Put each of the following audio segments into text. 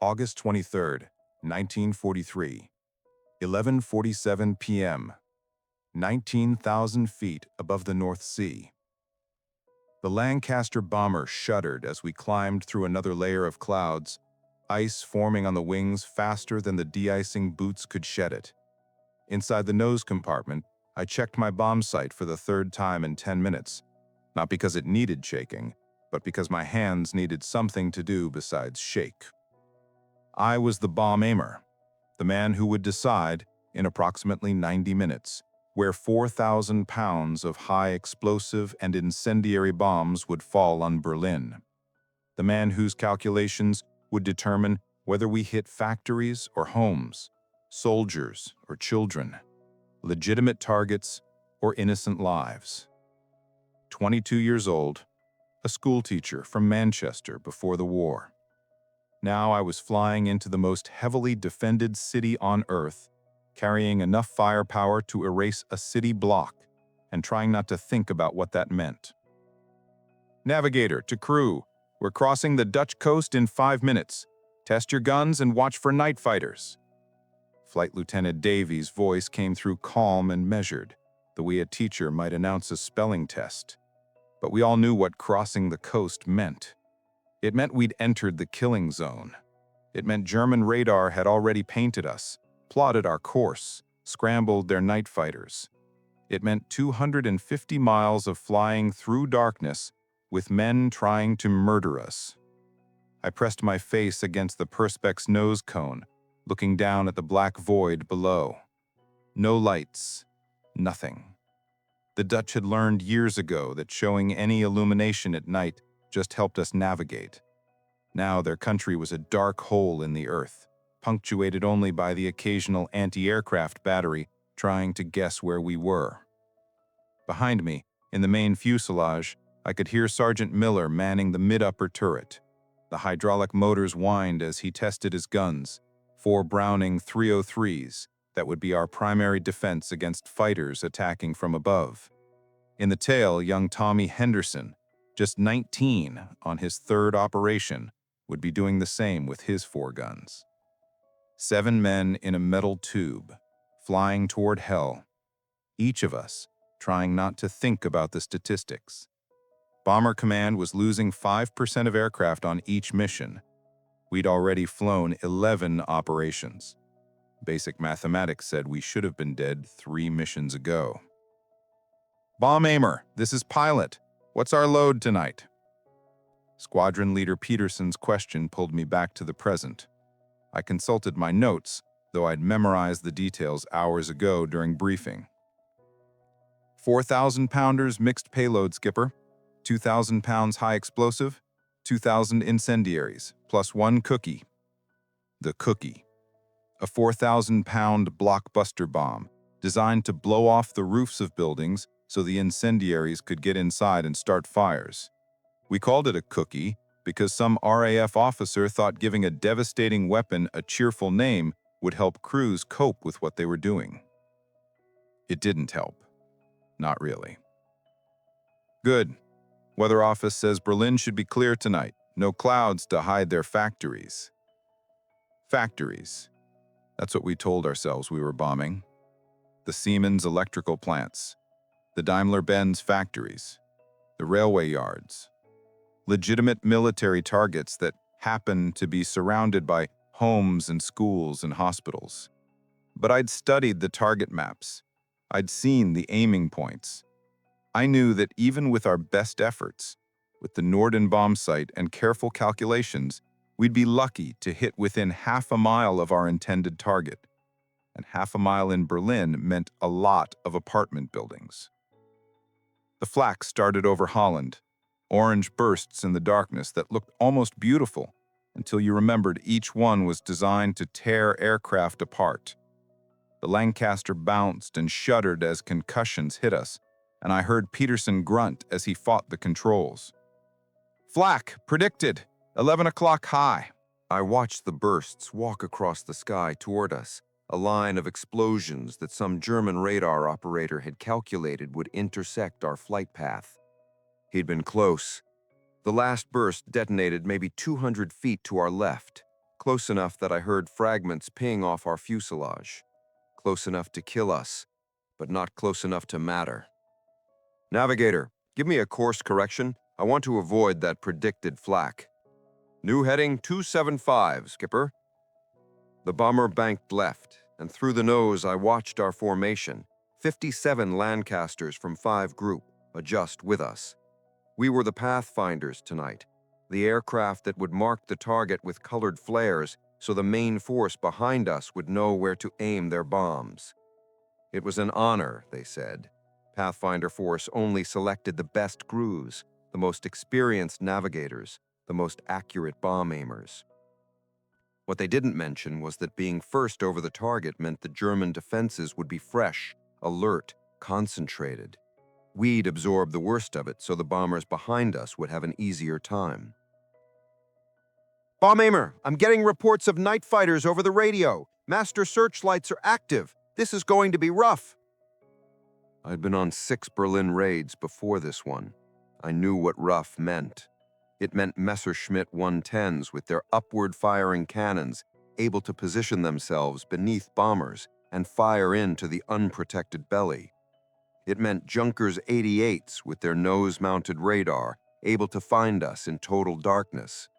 August 23rd, 1943, 11:47 p.m., 19,000 feet above the North Sea. The Lancaster bomber shuddered as we climbed through another layer of clouds, ice forming on the wings faster than the de-icing boots could shed it. Inside the nose compartment, I checked my bomb sight for the third time in 10 minutes, not because it needed shaking, but because my hands needed something to do besides shake. I was the bomb aimer, the man who would decide, in approximately 90 minutes, where 4,000 pounds of high explosive and incendiary bombs would fall on Berlin. The man whose calculations would determine whether we hit factories or homes, soldiers or children, legitimate targets or innocent lives. 22 years old, a schoolteacher from Manchester before the war. Now I was flying into the most heavily defended city on Earth, carrying enough firepower to erase a city block and trying not to think about what that meant. Navigator, to crew, we're crossing the Dutch coast in 5 minutes. Test your guns and watch for night fighters. Flight Lieutenant Davies' voice came through calm and measured, the way a teacher might announce a spelling test. But we all knew what crossing the coast meant. It meant we'd entered the killing zone. It meant German radar had already painted us, plotted our course, scrambled their night fighters. It meant 250 miles of flying through darkness with men trying to murder us. I pressed my face against the Perspex nose cone, looking down at the black void below. No lights, nothing. The Dutch had learned years ago that showing any illumination at night just helped us navigate. Now their country was a dark hole in the earth, punctuated only by the occasional anti-aircraft battery trying to guess where we were. Behind me, in the main fuselage, I could hear Sergeant Miller manning the mid-upper turret. The hydraulic motors whined as he tested his guns, 4 Browning 303s that would be our primary defense against fighters attacking from above. In the tail, young Tommy Henderson, just 19 on his 3rd operation, would be doing the same with his 4 guns. 7 men in a metal tube, flying toward hell, each of us trying not to think about the statistics. Bomber Command was losing 5% of aircraft on each mission. We'd already flown 11 operations. Basic mathematics said we should have been dead 3 missions ago. Bomb aimer, this is pilot. What's our load tonight? Squadron Leader Peterson's question pulled me back to the present. I consulted my notes, though I'd memorized the details hours ago during briefing. 4,000 pounders mixed payload, Skipper. 2,000 pounds high explosive, 2,000 incendiaries, plus 1 cookie. The cookie. A 4,000-pound blockbuster bomb, designed to blow off the roofs of buildings so the incendiaries could get inside and start fires. We called it a cookie because some RAF officer thought giving a devastating weapon a cheerful name would help crews cope with what they were doing. It didn't help. Not really. Good. Weather office says Berlin should be clear tonight. No clouds to hide their factories. Factories. That's what we told ourselves we were bombing. The Siemens electrical plants. The Daimler-Benz factories. The railway yards. Legitimate military targets that happen to be surrounded by homes and schools and hospitals. But I'd studied the target maps. I'd seen the aiming points. I knew that even with our best efforts, with the Norden bomb sight and careful calculations, we'd be lucky to hit within half a mile of our intended target. And half a mile in Berlin meant a lot of apartment buildings. The flak started over Holland, orange bursts in the darkness that looked almost beautiful until you remembered each one was designed to tear aircraft apart. The Lancaster bounced and shuddered as concussions hit us, and I heard Peterson grunt as he fought the controls. Flak, predicted, 11 o'clock high. I watched the bursts walk across the sky toward us, a line of explosions that some German radar operator had calculated would intersect our flight path. He'd been close. The last burst detonated maybe 200 feet to our left. close enough that I heard fragments ping off our fuselage, close enough to kill us, but not close enough to matter. Navigator, give me a course correction. I want to avoid that predicted flak. New heading 275, Skipper. The bomber banked left, and through the nose I watched our formation, 57 Lancasters from 5 Group, adjust with us. We were the pathfinders tonight, the aircraft that would mark the target with colored flares so the main force behind us would know where to aim their bombs. It was an honor, they said. Pathfinder Force only selected the best crews, the most experienced navigators, the most accurate bomb aimers. What they didn't mention was that being first over the target meant the German defenses would be fresh, alert, concentrated. We'd absorb the worst of it so the bombers behind us would have an easier time. Bomb aimer, I'm getting reports of night fighters over the radio. Master searchlights are active. This is going to be rough. I'd been on 6 Berlin raids before this one. I knew what rough meant. It meant Messerschmitt 110s with their upward-firing cannons, able to position themselves beneath bombers and fire into the unprotected belly. It meant Junkers 88s with their nose-mounted radar, able to find us in total darkness.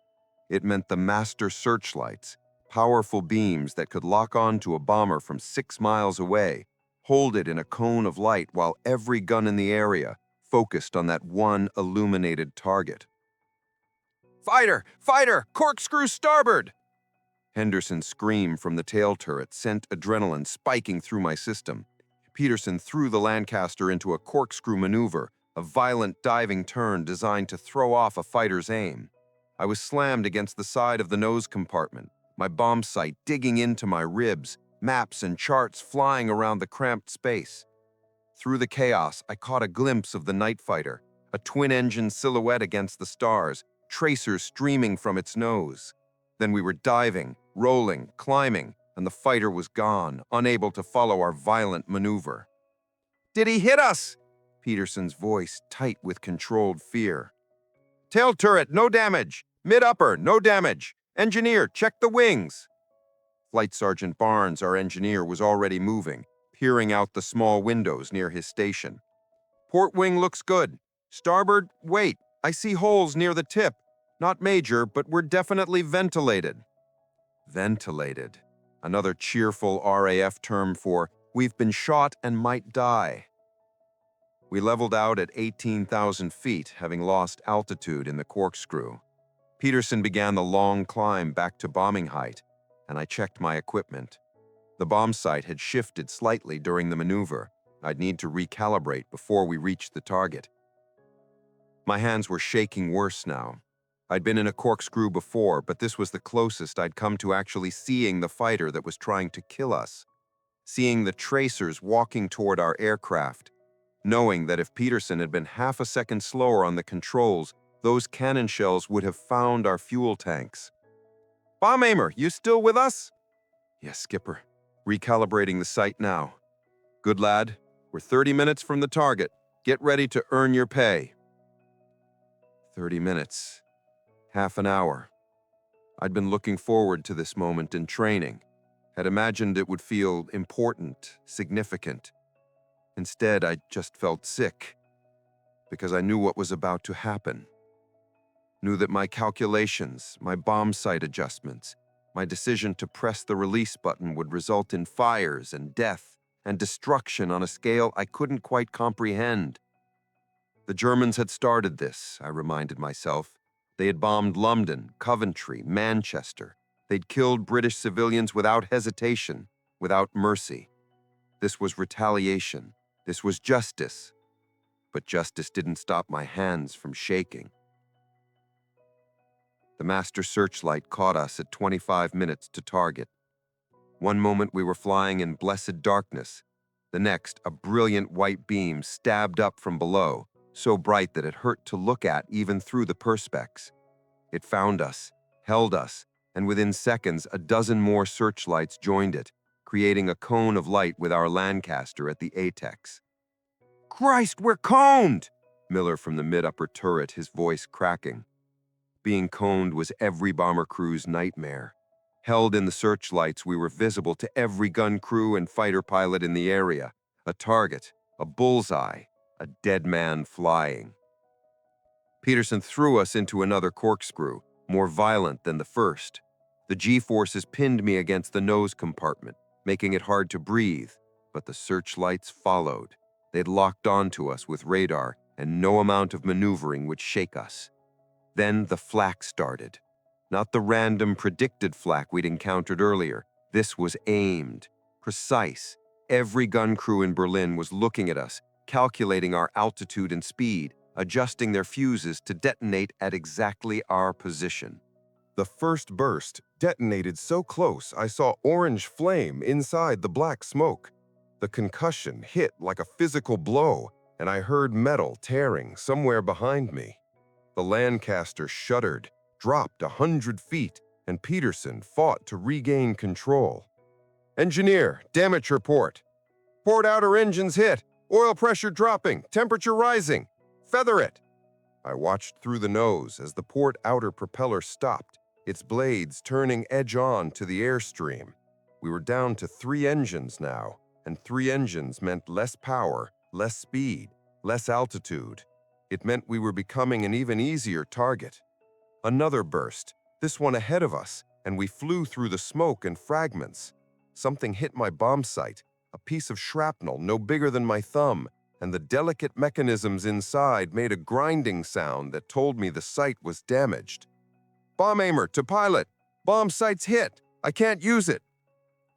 It meant the master searchlights, powerful beams that could lock on to a bomber from 6 miles away, hold it in a cone of light while every gun in the area focused on that one illuminated target. Fighter! Fighter! Corkscrew starboard! Henderson's scream from the tail turret sent adrenaline spiking through my system. Peterson threw the Lancaster into a corkscrew maneuver, a violent diving turn designed to throw off a fighter's aim. I was slammed against the side of the nose compartment, my bomb sight digging into my ribs, maps and charts flying around the cramped space. Through the chaos, I caught a glimpse of the night fighter, a twin-engine silhouette against the stars, tracers streaming from its nose. Then we were diving, rolling, climbing, and the fighter was gone, unable to follow our violent maneuver. Did he hit us? Peterson's voice tight with controlled fear. Tail turret, no damage. Mid-upper, no damage. Engineer, check the wings. Flight Sergeant Barnes, our engineer, was already moving, peering out the small windows near his station. Port wing looks good. Starboard, wait, I see holes near the tip. Not major, but we're definitely ventilated. Ventilated. Another cheerful RAF term for, we've been shot and might die. We leveled out at 18,000 feet, having lost altitude in the corkscrew. Peterson began the long climb back to bombing height, and I checked my equipment. The bomb sight had shifted slightly during the maneuver. I'd need to recalibrate before we reached the target. My hands were shaking worse now. I'd been in a corkscrew before, but this was the closest I'd come to actually seeing the fighter that was trying to kill us. Seeing the tracers walking toward our aircraft, knowing that if Peterson had been half a second slower on the controls, those cannon shells would have found our fuel tanks. Bomb aimer, you still with us? Yes, Skipper. Recalibrating the sight now. Good lad. We're 30 minutes from the target. Get ready to earn your pay. 30 minutes. Half an hour. I'd been looking forward to this moment in training. Had imagined it would feel important, significant. Instead, I just felt sick, because I knew what was about to happen. Knew that my calculations, my bomb sight adjustments, my decision to press the release button would result in fires and death and destruction on a scale I couldn't quite comprehend. The Germans had started this, I reminded myself. They had bombed London, Coventry, Manchester. They'd killed British civilians without hesitation, without mercy. This was retaliation. This was justice. But justice didn't stop my hands from shaking. The master searchlight caught us at 25 minutes to target. One moment we were flying in blessed darkness. The next, a brilliant white beam stabbed up from below, so bright that it hurt to look at even through the perspex. It found us, held us, and within seconds a dozen more searchlights joined it, creating a cone of light with our Lancaster at the apex. Christ, we're coned! Miller from the mid-upper turret, his voice cracking. Being coned was every bomber crew's nightmare. Held in the searchlights, we were visible to every gun crew and fighter pilot in the area. A target, a bullseye, a dead man flying. Peterson threw us into another corkscrew, more violent than the first. The G-forces pinned me against the nose compartment, making it hard to breathe, but the searchlights followed. They'd locked onto us with radar, and no amount of maneuvering would shake us. Then the flak started. Not the random predicted flak we'd encountered earlier. This was aimed, precise. Every gun crew in Berlin was looking at us, calculating our altitude and speed, adjusting their fuses to detonate at exactly our position. The first burst detonated so close I saw orange flame inside the black smoke. The concussion hit like a physical blow, and I heard metal tearing somewhere behind me. The Lancaster shuddered, dropped 100 feet, and Peterson fought to regain control. "Engineer, damage report. Port outer engines hit. Oil pressure dropping. Temperature rising. Feather it." I watched through the nose as the port outer propeller stopped, its blades turning edge-on to the airstream. We were down to 3 engines now, and 3 engines meant less power, less speed, less altitude. It meant we were becoming an even easier target. Another burst, this one ahead of us, and we flew through the smoke and fragments. Something hit my bomb sight, a piece of shrapnel no bigger than my thumb, and the delicate mechanisms inside made a grinding sound that told me the sight was damaged. "Bomb aimer to pilot! Bomb sight's hit! I can't use it!"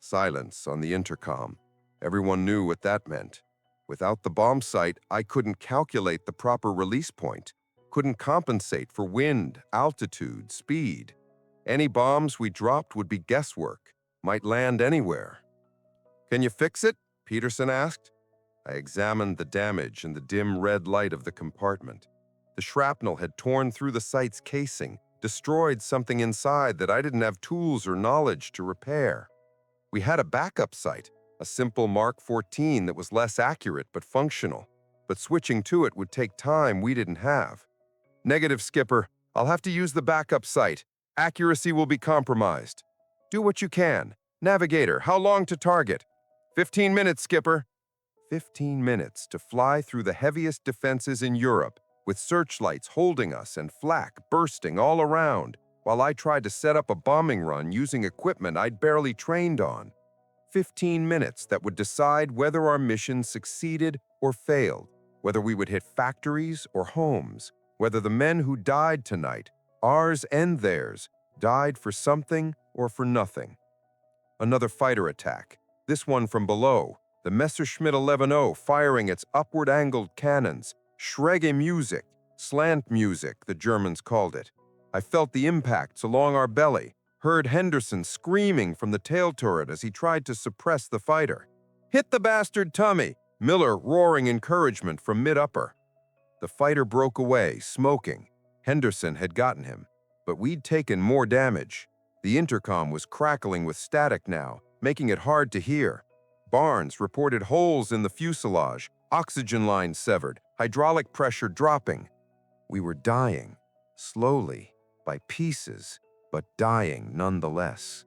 Silence on the intercom. Everyone knew what that meant. Without the bomb sight, I couldn't calculate the proper release point, couldn't compensate for wind, altitude, speed. Any bombs we dropped would be guesswork, might land anywhere. "Can you fix it?" Peterson asked. I examined the damage in the dim red light of the compartment. The shrapnel had torn through the sight's casing, destroyed something inside that I didn't have tools or knowledge to repair. We had a backup sight, a simple Mark 14 that was less accurate but functional, but switching to it would take time we didn't have. "Negative, Skipper. I'll have to use the backup sight. Accuracy will be compromised." "Do what you can. Navigator, how long to target?" 15 minutes, Skipper." 15 minutes to fly through the heaviest defenses in Europe, with searchlights holding us and flak bursting all around, while I tried to set up a bombing run using equipment I'd barely trained on. 15 minutes that would decide whether our mission succeeded or failed, whether we would hit factories or homes, whether the men who died tonight, ours and theirs, died for something or for nothing. Another fighter attack, this one from below, the Messerschmitt 11-0 firing its upward-angled cannons, Schräge music, slant music, the Germans called it. I felt the impacts along our belly, heard Henderson screaming from the tail turret as he tried to suppress the fighter. "Hit the bastard tummy!" Miller roaring encouragement from mid-upper. The fighter broke away, smoking. Henderson had gotten him, but we'd taken more damage. The intercom was crackling with static now, making it hard to hear. Barnes reported holes in the fuselage, oxygen lines severed, hydraulic pressure dropping. We were dying, slowly, by pieces, but dying nonetheless.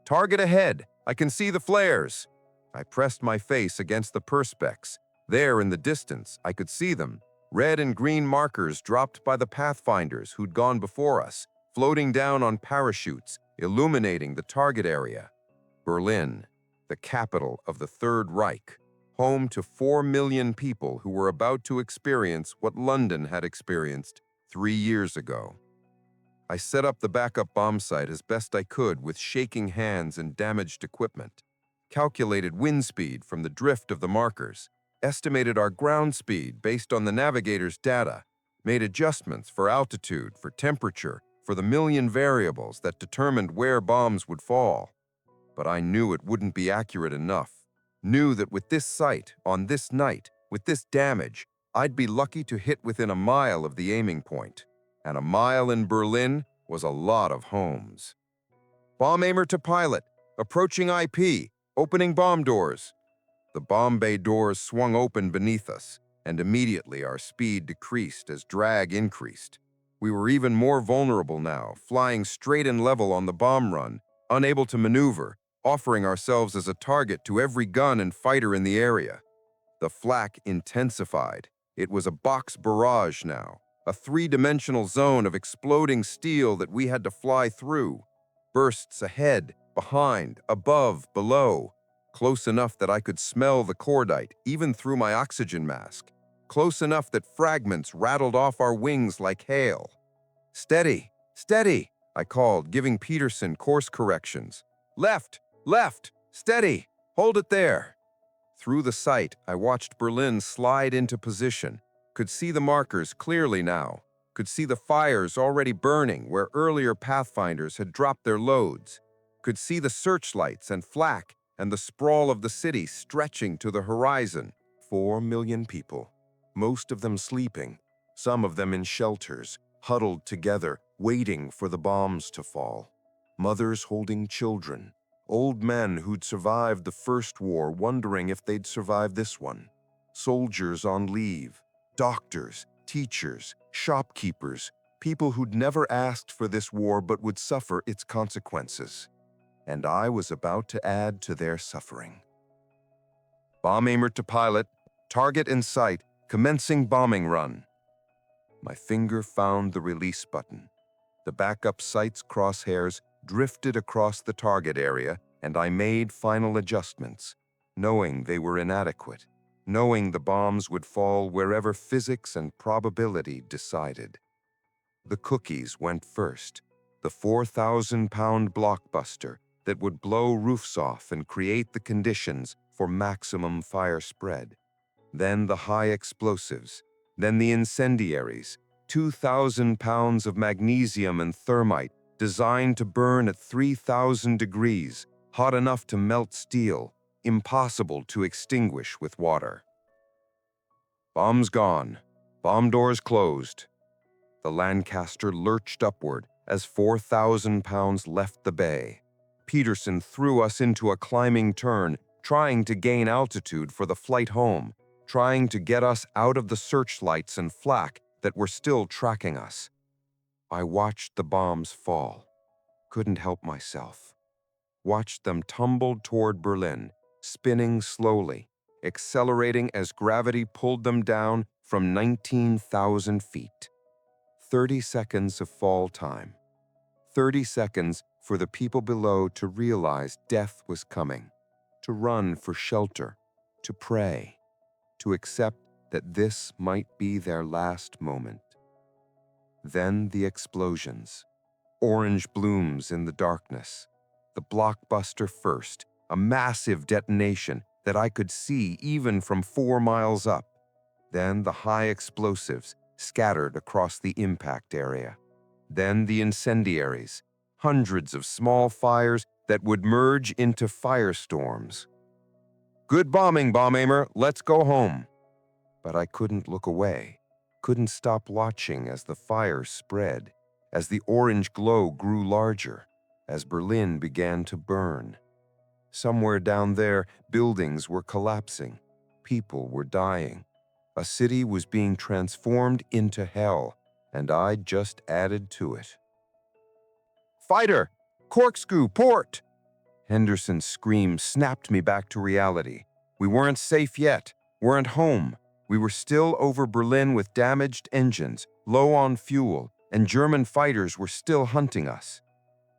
"Target ahead! I can see the flares!" I pressed my face against the perspex. There in the distance, I could see them, red and green markers dropped by the pathfinders who'd gone before us, floating down on parachutes, illuminating the target area. Berlin, the capital of the Third Reich, home to 4 million people who were about to experience what London had experienced 3 years ago. I set up the backup bomb site as best I could with shaking hands and damaged equipment, calculated wind speed from the drift of the markers, estimated our ground speed based on the navigator's data, made adjustments for altitude, for temperature, for the million variables that determined where bombs would fall. But I knew it wouldn't be accurate enough. Knew that with this sight, on this night, with this damage, I'd be lucky to hit within a mile of the aiming point. And a mile in Berlin was a lot of homes. "Bomb aimer to pilot, approaching IP, opening bomb doors." The bomb bay doors swung open beneath us, and immediately our speed decreased as drag increased. We were even more vulnerable now, flying straight and level on the bomb run, unable to maneuver, offering ourselves as a target to every gun and fighter in the area. The flak intensified. It was a box barrage now, a three-dimensional zone of exploding steel that we had to fly through. Bursts ahead, behind, above, below, close enough that I could smell the cordite, even through my oxygen mask, close enough that fragments rattled off our wings like hail. "Steady, steady," I called, giving Peterson course corrections. "Left, left, steady, hold it there." Through the sight, I watched Berlin slide into position, could see the markers clearly now, could see the fires already burning where earlier Pathfinders had dropped their loads, could see the searchlights and flak and the sprawl of the city stretching to the horizon. 4 million people, most of them sleeping, some of them in shelters, huddled together, waiting for the bombs to fall. Mothers holding children, old men who'd survived the first war wondering if they'd survive this one. Soldiers on leave, doctors, teachers, shopkeepers, people who'd never asked for this war but would suffer its consequences. And I was about to add to their suffering. Bomb aimer to pilot, target in sight, commencing bombing run. My finger found the release button. The backup sight's crosshairs drifted across the target area, and I made final adjustments, knowing they were inadequate, knowing the bombs would fall wherever physics and probability decided. The cookies went first, the 4,000-pound blockbuster that would blow roofs off and create the conditions for maximum fire spread. Then the high explosives, then the incendiaries, 2,000 pounds of magnesium and thermite designed to burn at 3,000 degrees, hot enough to melt steel, impossible to extinguish with water. Bombs gone, bomb doors closed. The Lancaster lurched upward as 4,000 pounds left the bay. Peterson threw us into a climbing turn, trying to gain altitude for the flight home, trying to get us out of the searchlights and flak that were still tracking us. I watched the bombs fall, couldn't help myself. Watched them tumble toward Berlin, spinning slowly, accelerating as gravity pulled them down from 19,000 feet. 30 seconds of fall time. 30 seconds for the people below to realize death was coming, to run for shelter, to pray, to accept that this might be their last moment. Then the explosions, orange blooms in the darkness, the blockbuster first, a massive detonation that I could see even from 4 miles up. Then the high explosives scattered across the impact area. Then the incendiaries, hundreds of small fires that would merge into firestorms. "Good bombing, bomb aimer, let's go home." But I couldn't look away, couldn't stop watching as the fire spread, as the orange glow grew larger, as Berlin began to burn. Somewhere down there, buildings were collapsing, people were dying. A city was being transformed into hell, and I just added to it. "Fighter! Corkscrew, port!" Henderson's scream snapped me back to reality. We weren't safe yet, weren't home. We were still over Berlin with damaged engines, low on fuel, and German fighters were still hunting us.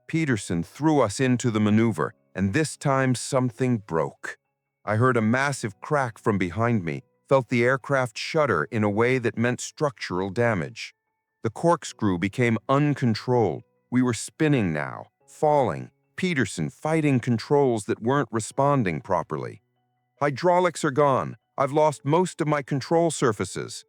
Peterson threw us into the maneuver, and this time something broke. I heard a massive crack from behind me, felt the aircraft shudder in a way that meant structural damage. The corkscrew became uncontrolled. We were spinning now, falling, Peterson fighting controls that weren't responding properly. "Hydraulics are gone. I've lost most of my control surfaces."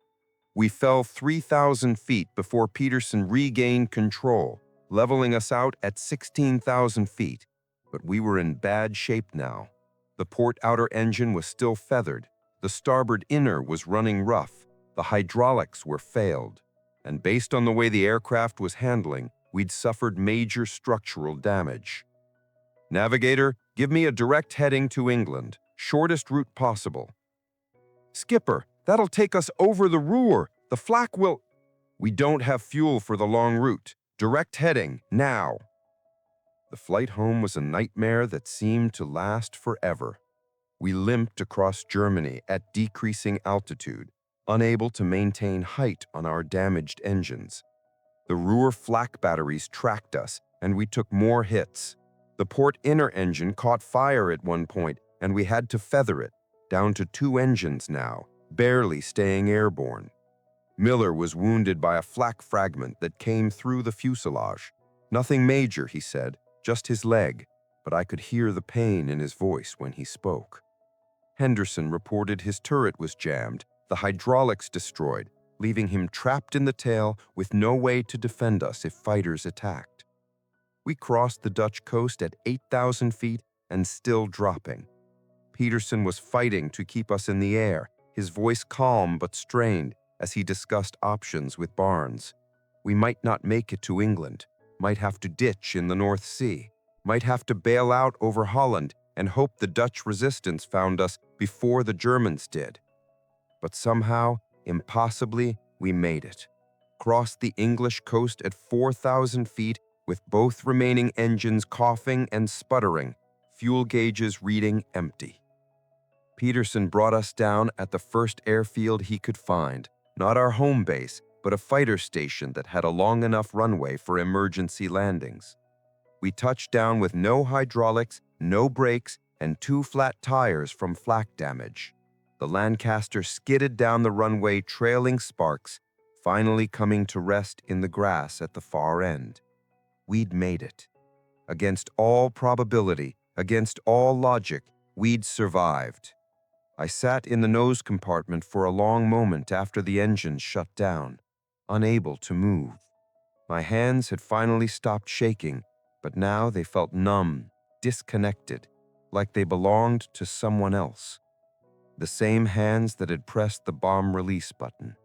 We fell 3,000 feet before Peterson regained control, leveling us out at 16,000 feet. But we were in bad shape now. The port outer engine was still feathered. The starboard inner was running rough. The hydraulics were failed. And based on the way the aircraft was handling, we'd suffered major structural damage. "Navigator, give me a direct heading to England, shortest route possible." "Skipper, that'll take us over the Ruhr. The flak will—" "We don't have fuel for the long route. Direct heading, now." The flight home was a nightmare that seemed to last forever. We limped across Germany at decreasing altitude, unable to maintain height on our damaged engines. The Ruhr flak batteries tracked us, and we took more hits. The port inner engine caught fire at one point, and we had to feather it, down to 2 engines now, barely staying airborne. Miller was wounded by a flak fragment that came through the fuselage. Nothing major, he said, just his leg, but I could hear the pain in his voice when he spoke. Henderson reported his turret was jammed, the hydraulics destroyed, leaving him trapped in the tail with no way to defend us if fighters attacked. We crossed the Dutch coast at 8,000 feet and still dropping. Peterson was fighting to keep us in the air, his voice calm but strained as he discussed options with Barnes. We might not make it to England, might have to ditch in the North Sea, might have to bail out over Holland and hope the Dutch resistance found us before the Germans did. But somehow, impossibly, we made it. Crossed the English coast at 4,000 feet with both remaining engines coughing and sputtering, fuel gauges reading empty. Peterson brought us down at the first airfield he could find, not our home base, but a fighter station that had a long enough runway for emergency landings. We touched down with no hydraulics, no brakes, and 2 flat tires from flak damage. The Lancaster skidded down the runway trailing sparks, finally coming to rest in the grass at the far end. We'd made it. Against all probability, against all logic, we'd survived. I sat in the nose compartment for a long moment after the engines shut down, unable to move. My hands had finally stopped shaking, but now they felt numb, disconnected, like they belonged to someone else. The same hands that had pressed the bomb release button.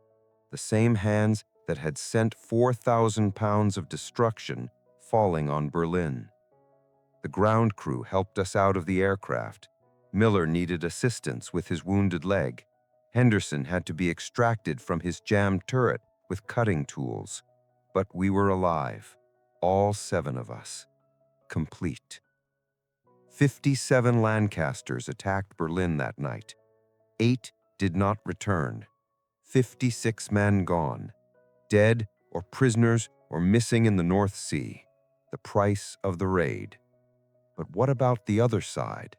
The same hands that had sent 4,000 pounds of destruction falling on Berlin. The ground crew helped us out of the aircraft. Miller needed assistance with his wounded leg. Henderson had to be extracted from his jammed turret with cutting tools. But we were alive, all 7 of us, complete. 57 Lancasters attacked Berlin that night. 8 did not return. 56 men gone, dead or prisoners or missing in the North Sea. The price of the raid. But what about the other side?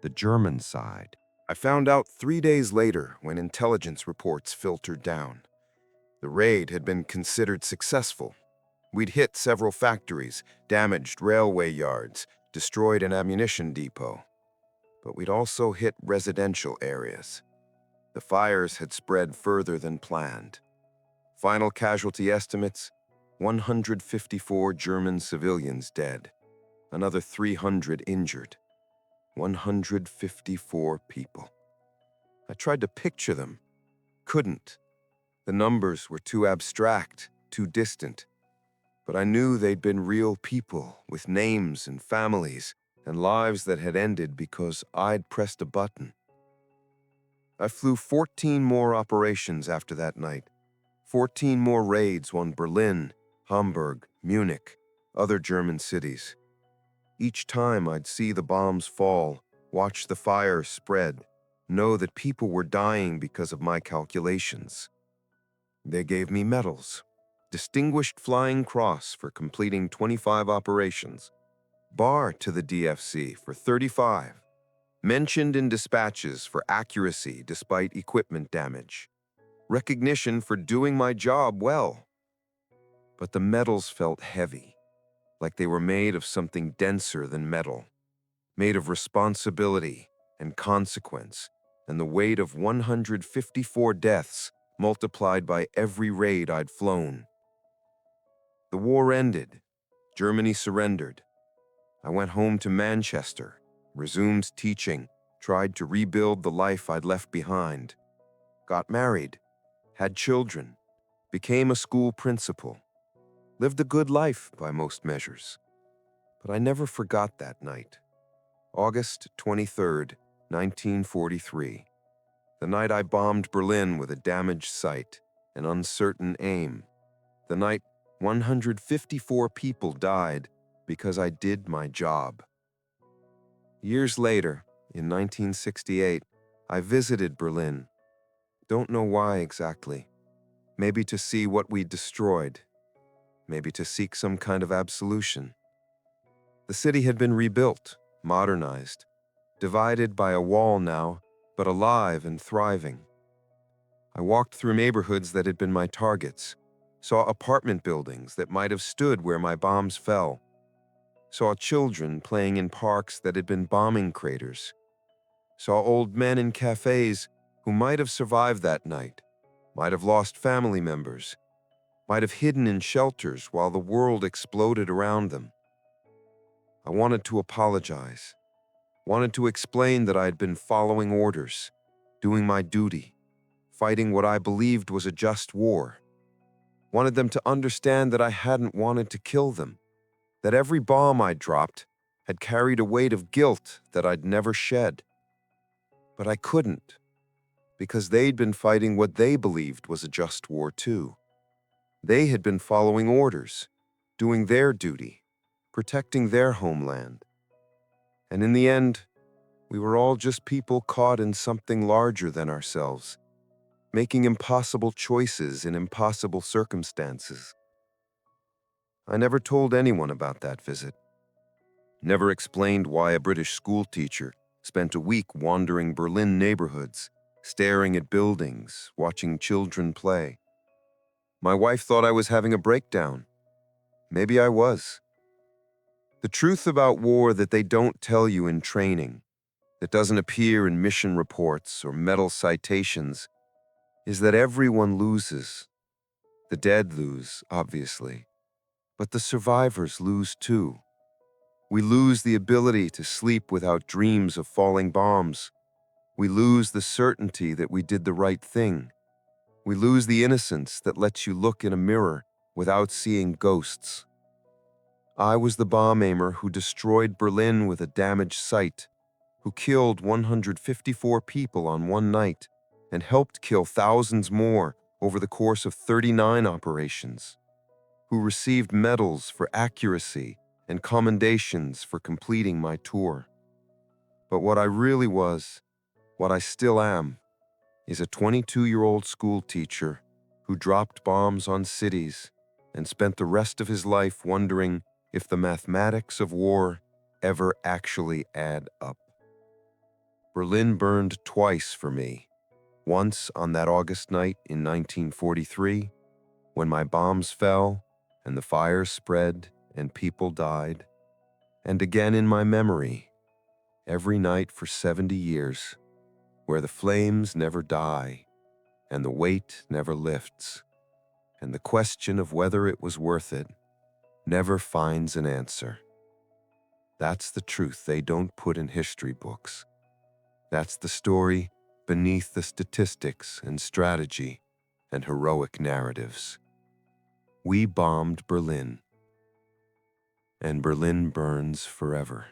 The German side? I found out 3 days later when intelligence reports filtered down. The raid had been considered successful. We'd hit several factories, damaged railway yards, destroyed an ammunition depot. But we'd also hit residential areas. The fires had spread further than planned. Final casualty estimates, 154 German civilians dead, another 300 injured. 154 people. I tried to picture them. Couldn't. The numbers were too abstract, too distant. But I knew they'd been real people with names and families and lives that had ended because I'd pressed a button. I flew 14 more operations after that night. 14 more raids on Berlin, Hamburg, Munich, other German cities. Each time I'd see the bombs fall, watch the fire spread, know that people were dying because of my calculations. They gave me medals. Distinguished Flying Cross for completing 25 operations. Bar to the DFC for 35. Mentioned in dispatches for accuracy despite equipment damage. Recognition for doing my job well. But the medals felt heavy, like they were made of something denser than metal, made of responsibility and consequence, and the weight of 154 deaths multiplied by every raid I'd flown. The war ended. Germany surrendered. I went home to Manchester, resumed teaching, tried to rebuild the life I'd left behind. Got married, had children, became a school principal, lived a good life by most measures. But I never forgot that night. August 23rd, 1943. The night I bombed Berlin with a damaged sight, an uncertain aim. The night 154 people died, because I did my job. Years later, in 1968, I visited Berlin. Don't know why exactly. Maybe to see what we'd destroyed. Maybe to seek some kind of absolution. The city had been rebuilt, modernized, divided by a wall now, but alive and thriving. I walked through neighborhoods that had been my targets, saw apartment buildings that might have stood where my bombs fell, saw children playing in parks that had been bombing craters, saw old men in cafes who might have survived that night, might have lost family members, might have hidden in shelters while the world exploded around them. I wanted to apologize, wanted to explain that I had been following orders, doing my duty, fighting what I believed was a just war. Wanted them to understand that I hadn't wanted to kill them, that every bomb I dropped had carried a weight of guilt that I'd never shed. But I couldn't, because they'd been fighting what they believed was a just war too. They had been following orders, doing their duty, protecting their homeland. And in the end, we were all just people caught in something larger than ourselves, making impossible choices in impossible circumstances. I never told anyone about that visit. Never explained why a British schoolteacher spent a week wandering Berlin neighborhoods, staring at buildings, watching children play. My wife thought I was having a breakdown. Maybe I was. The truth about war that they don't tell you in training, that doesn't appear in mission reports or medal citations, is that everyone loses. The dead lose, obviously, but the survivors lose too. We lose the ability to sleep without dreams of falling bombs. We lose the certainty that we did the right thing. We lose the innocence that lets you look in a mirror without seeing ghosts. I was the bomb aimer who destroyed Berlin with a damaged sight, who killed 154 people on one night and helped kill thousands more over the course of 39 operations, who received medals for accuracy and commendations for completing my tour. But what I really was, what I still am, is a 22-year-old school teacher who dropped bombs on cities and spent the rest of his life wondering if the mathematics of war ever actually add up. Berlin burned twice for me, once on that August night in 1943, when my bombs fell and the fire spread and people died, and again in my memory, every night for 70 years, where the flames never die and the weight never lifts, and the question of whether it was worth it never finds an answer. That's the truth they don't put in history books. That's the story beneath the statistics and strategy and heroic narratives. We bombed Berlin, and Berlin burns forever.